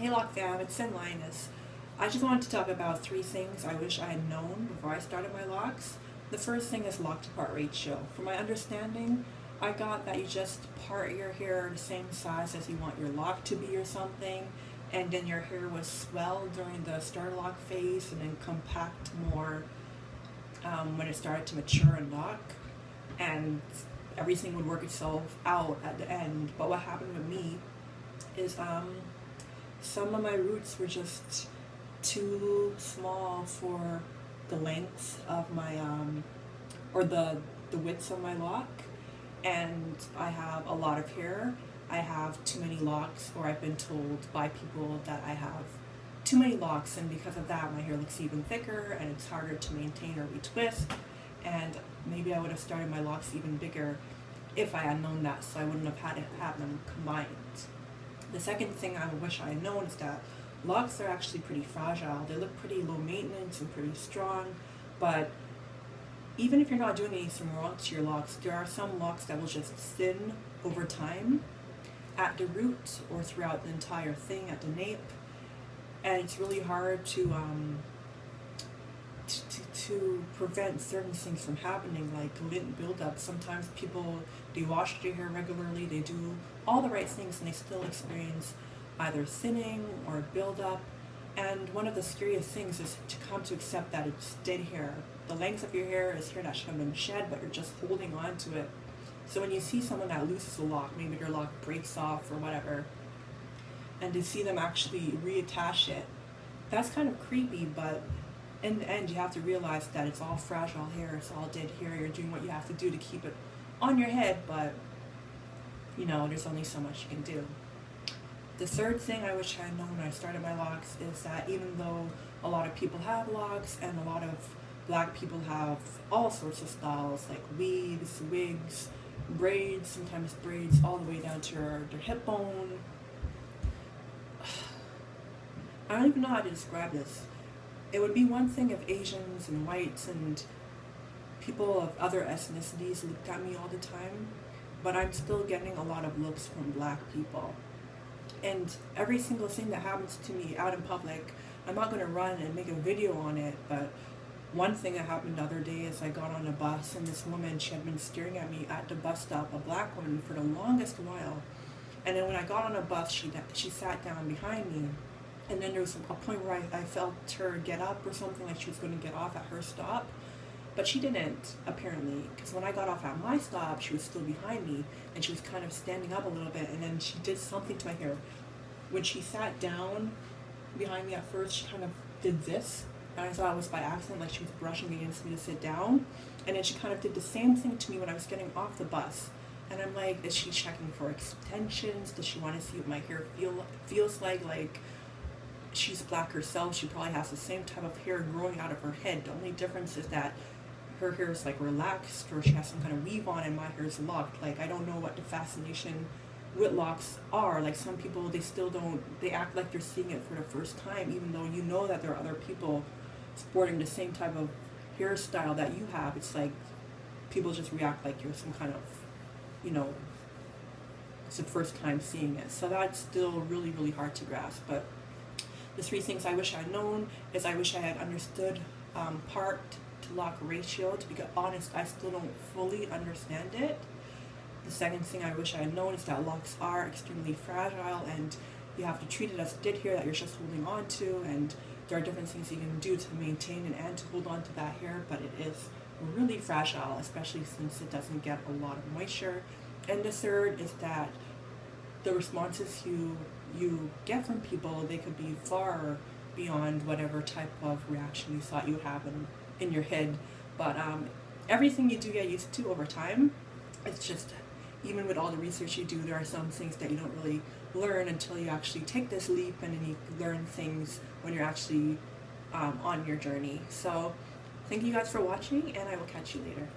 Hey Lock fam, it's Linus. I just wanted to talk about 3 things I wish I had known before I started my locks. The first thing is lock to part ratio. From my understanding, I got that you just part your hair the same size as you want your lock to be or something, and then your hair would swell during the start lock phase and then compact more when it started to mature and lock, and everything would work itself out at the end. But what happened with me is some of my roots were just too small for the length of my or the width of my lock, and I have a lot of hair. I have too many locks, or I've been told by people that I have too many locks, and because of that my hair looks even thicker and it's harder to maintain or retwist. And maybe I would have started my locks even bigger if I had known that, so I wouldn't have had to have them combined. The second thing I wish I had known is that locks are actually pretty fragile. They look pretty low maintenance and pretty strong, but even if you're not doing anything wrong to your locks, there are some locks that will just thin over time at the root or throughout the entire thing at the nape, and it's really hard to prevent certain things from happening, like lint buildup. Sometimes people, they wash their hair regularly, they do all the right things, and they still experience either thinning or buildup. And one of the scariest things is to come to accept that it's dead hair. The length of your hair is hair that should have been shed, but you're just holding on to it. So when you see someone that loses a lock, maybe their lock breaks off or whatever, and to see them actually reattach it, that's kind of creepy. But in the end, you have to realize that it's all fragile hair, it's all dead hair. You're doing what you have to do to keep it on your head, but you know, there's only so much you can do. The third thing I wish I had known when I started my locks is that even though a lot of people have locks, and a lot of black people have all sorts of styles, like weaves, wigs, braids, sometimes braids all the way down to their hip bone. I don't even know how to describe this. It would be one thing if Asians and whites and people of other ethnicities looked at me all the time, but I'm still getting a lot of looks from black people. And every single thing that happens to me out in public, I'm not going to run and make a video on it, but one thing that happened the other day is I got on a bus, and this woman, she had been staring at me at the bus stop, a black woman, for the longest while. And then when I got on a bus, she sat down behind me. And then there was a point where I felt her get up or something, like she was going to get off at her stop. But she didn't, apparently, because when I got off at my stop, she was still behind me, and she was kind of standing up a little bit, and then she did something to my hair. When she sat down behind me at first, she kind of did this, and I thought it was by accident, like she was brushing against me to sit down. And then she kind of did the same thing to me when I was getting off the bus. And I'm like, is she checking for extensions? Does she want to see what my hair feels like she's black herself, she probably has the same type of hair growing out of her head. The only difference is that her hair is like relaxed, or she has some kind of weave on, and my hair is locked. Like, I don't know what the fascination with locks are. Like, some people, they still don't, they act like they're seeing it for the first time, even though you know that there are other people sporting the same type of hairstyle that you have. It's like people just react like you're some kind of, you know, it's the first time seeing it. So that's still really, really hard to grasp. But the 3 things I wish I had known is I wish I had understood part to lock ratio. To be honest, I still don't fully understand it. The second thing I wish I had known is that locks are extremely fragile, and you have to treat it as dead hair that you're just holding on to, and there are different things you can do to maintain and to hold on to that hair, but it is really fragile, especially since it doesn't get a lot of moisture. And the third is that the responses you get from people, they could be far beyond whatever type of reaction you thought you would have in your head. But everything you do get used to over time. It's just, even with all the research you do, there are some things that you don't really learn until you actually take this leap, and then you learn things when you're actually on your journey. So thank you guys for watching, and I will catch you later.